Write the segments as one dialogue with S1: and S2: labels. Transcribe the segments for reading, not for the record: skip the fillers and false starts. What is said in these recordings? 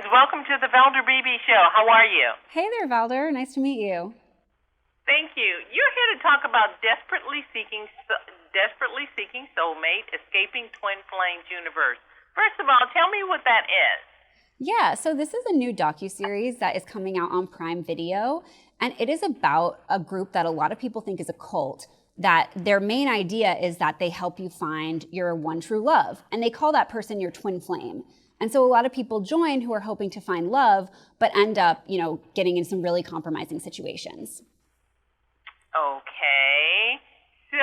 S1: Welcome to the Valder Beebe Show. How are you?
S2: Hey there, Valder. Nice to meet you.
S1: Thank you. You're here to talk about desperately seeking soulmate, escaping twin flames universe. First of all, tell me what that is.
S2: Yeah, so this is a new docuseries that is coming out on Prime Video, and it is about a group that a lot of people think is a cult, that their main idea is that they help you find your one true love, and they call that person your twin flame. And so a lot of people join who are hoping to find love, but end up, getting in some really compromising situations.
S1: Okay. So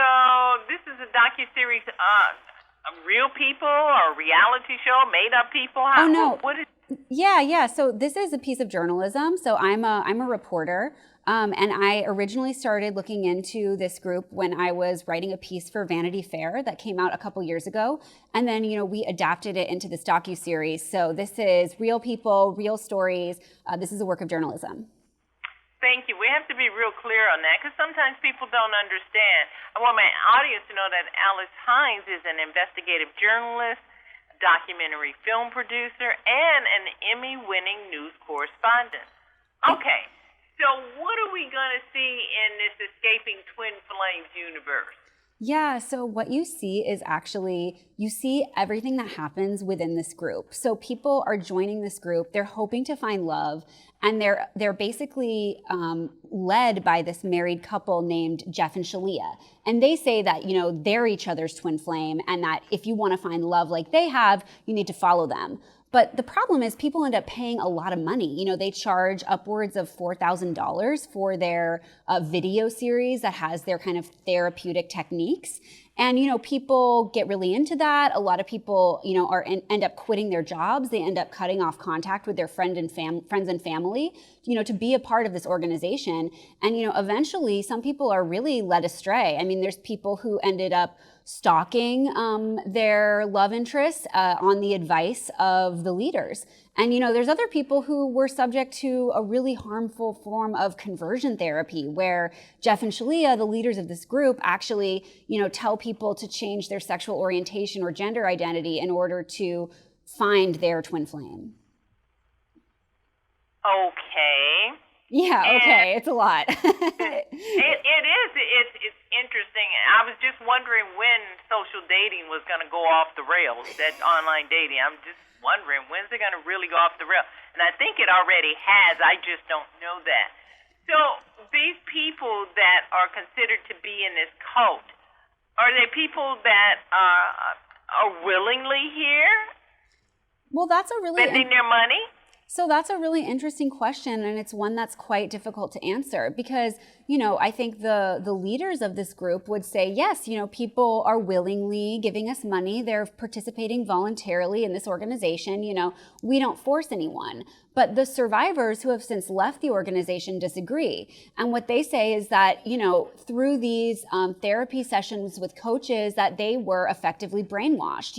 S1: this is a docuseries of real people or a reality show, made-up people?
S2: Oh, no.
S1: What is?
S2: Yeah. So this is a piece of journalism. So I'm a reporter. And I originally started looking into this group when I was writing a piece for Vanity Fair that came out a couple years ago. And then, we adapted it into this docuseries. So this is real people, real stories. This is a work of journalism.
S1: Thank you. We have to be real clear on that because sometimes people don't understand. I want my audience to know that Alex Hines is an investigative journalist, documentary film producer, and an Emmy-winning news correspondent. Okay. So what are we going to see in this Escaping Twin Flames universe?
S2: Yeah, so what you see is you see everything that happens within this group. So people are joining this group, they're hoping to find love, and they're basically led by this married couple named Jeff and Shalia. And they say that, they're each other's twin flame, and that if you want to find love like they have, you need to follow them. But the problem is people end up paying a lot of money. They charge upwards of $4,000 for their video series that has their kind of therapeutic techniques. And, people get really into that. A lot of people, end up quitting their jobs. They end up cutting off contact with their friends and family, to be a part of this organization. And, eventually some people are really led astray. I mean, there's people who ended up stalking their love interests on the advice of the leaders. And, there's other people who were subject to a really harmful form of conversion therapy where Jeff and Shalia, the leaders of this group, actually, tell people to change their sexual orientation or gender identity in order to find their twin flame.
S1: Okay.
S2: Yeah, okay. It's a lot.
S1: It is. It's interesting. I was just wondering when social dating was going to go off the rails, that online dating. I'm just wondering, when's it going to really go off the rails? And I think it already has. I just don't know that. So these people that are considered to be in this cult, are they people that are willingly here?
S2: Well, that's a really...
S1: spending their money?
S2: So that's a really interesting question, and it's one that's quite difficult to answer because, I think the leaders of this group would say, yes, people are willingly giving us money. They're participating voluntarily in this organization. We don't force anyone. But the survivors who have since left the organization disagree. And what they say is that, through these therapy sessions with coaches, that they were effectively brainwashed,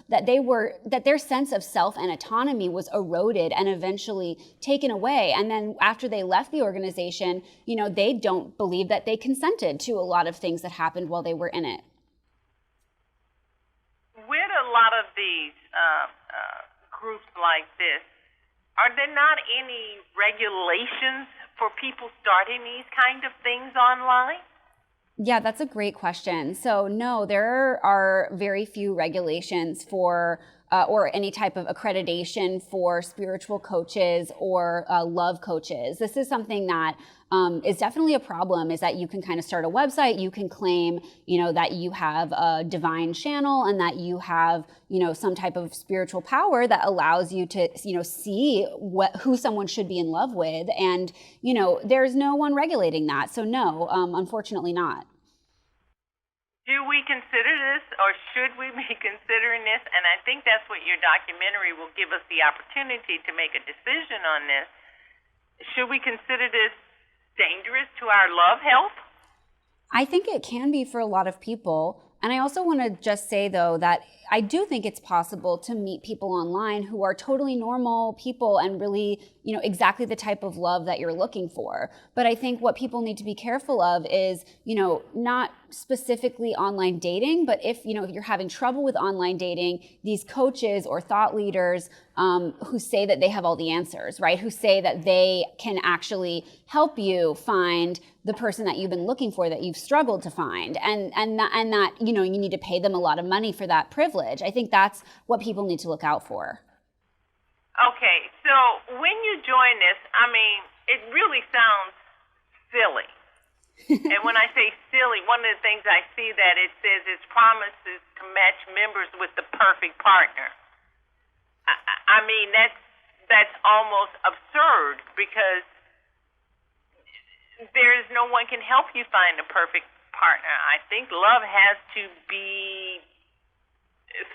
S2: that their sense of self and autonomy was eroded and eventually taken away. And then after they left the organization, they don't believe that they consented to a lot of things that happened while they were in it.
S1: With a lot of these groups like this, are there not any regulations for people starting these kind of things online?
S2: Yeah, that's a great question. So no, there are very few regulations for or any type of accreditation for spiritual coaches or love coaches. This is something that is definitely a problem, is that you can kind of start a website, you can claim, that you have a divine channel and that you have, some type of spiritual power that allows you to, see who someone should be in love with. And, there's no one regulating that. So no, unfortunately not.
S1: Do we consider this, or should we be considering this? And I think that's what your documentary will give us the opportunity to make a decision on this. Should we consider this dangerous to our love health?
S2: I think it can be for a lot of people. And I also want to just say, though, that I do think it's possible to meet people online who are totally normal people and really, exactly the type of love that you're looking for. But I think what people need to be careful of is, not specifically online dating, but if you're having trouble with online dating, these coaches or thought leaders who say that they have all the answers, right? Who say that they can actually help you find the person that you've been looking for, that you've struggled to find, and that you need to pay them a lot of money for that privilege. I think that's what people need to look out for.
S1: Okay, so when you join this, I mean, it really sounds silly. And when I say silly, one of the things I see that it says it promises to match members with the perfect partner. I mean, that's almost absurd, because there's no one can help you find the perfect partner. I think love has to be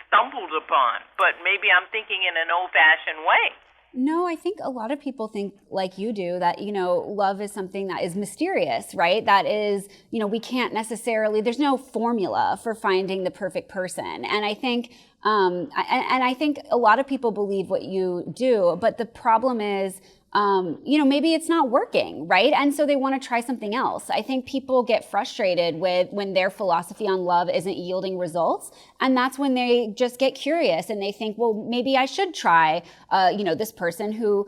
S1: stumbled upon, but maybe I'm thinking in an old-fashioned way.
S2: No, I think a lot of people think like you do, that, love is something that is mysterious, right? That is, we can't necessarily, there's no formula for finding the perfect person. And I think, I think a lot of people believe what you do, but the problem is, maybe it's not working, right? And so they want to try something else. I think people get frustrated when their philosophy on love isn't yielding results. And that's when they just get curious and they think, well, maybe I should try, this person who,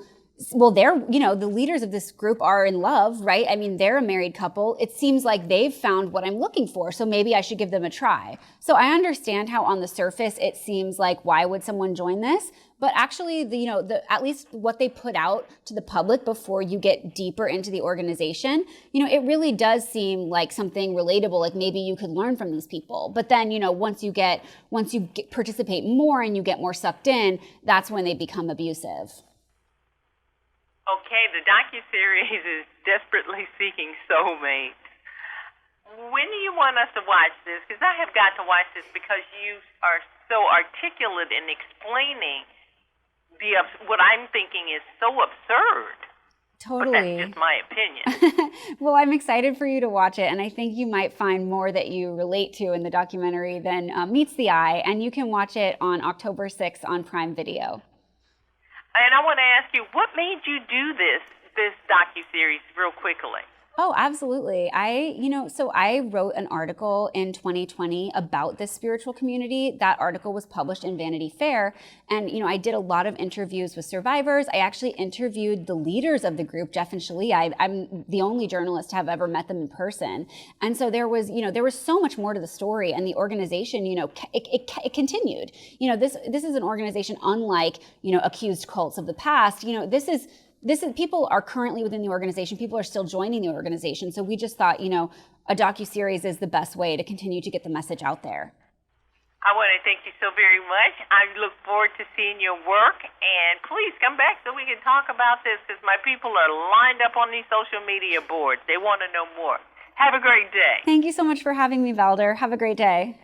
S2: well, they're, the leaders of this group are in love, right? I mean, they're a married couple. It seems like they've found what I'm looking for, so maybe I should give them a try. So I understand how on the surface it seems like, why would someone join this? But actually, at least what they put out to the public before you get deeper into the organization, it really does seem like something relatable, like maybe you could learn from these people. But then, once you participate more and you get more sucked in, that's when they become abusive.
S1: Okay, the docuseries is Desperately Seeking Soulmate. When do you want us to watch this? Because I have got to watch this, because you are so articulate in explaining what I'm thinking is so absurd.
S2: Totally.
S1: But that's just my opinion.
S2: Well, I'm excited for you to watch it, and I think you might find more that you relate to in the documentary than meets the eye, and you can watch it on October 6th on Prime Video.
S1: And I want to ask you, what made you do this docuseries real quickly?
S2: Oh, absolutely. So I wrote an article in 2020 about this spiritual community. That article was published in Vanity Fair. And, I did a lot of interviews with survivors. I actually interviewed the leaders of the group, Jeff and Shalia. I'm the only journalist to have ever met them in person. And so there was so much more to the story, and the organization, it continued. This is an organization unlike, accused cults of the past. This is people are currently within the organization. People are still joining the organization. So we just thought, a docuseries is the best way to continue to get the message out there.
S1: I want to thank you so very much. I look forward to seeing your work. And please come back so we can talk about this, because my people are lined up on these social media boards. They want to know more. Have a great day.
S2: Thank you so much for having me, Valder. Have a great day.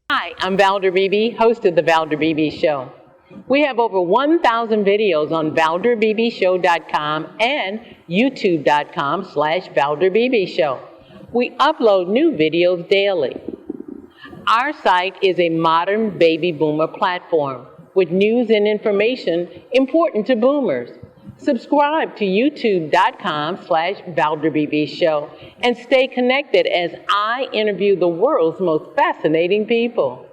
S3: Hi, I'm Valder Beebe, host of The Valder Beebe Show. We have over 1,000 videos on ValderBeebeShow.com and YouTube.com/Valder Beebe Show. We upload new videos daily. Our site is a modern baby boomer platform with news and information important to boomers. Subscribe to YouTube.com/Valder Beebe Show and stay connected as I interview the world's most fascinating people.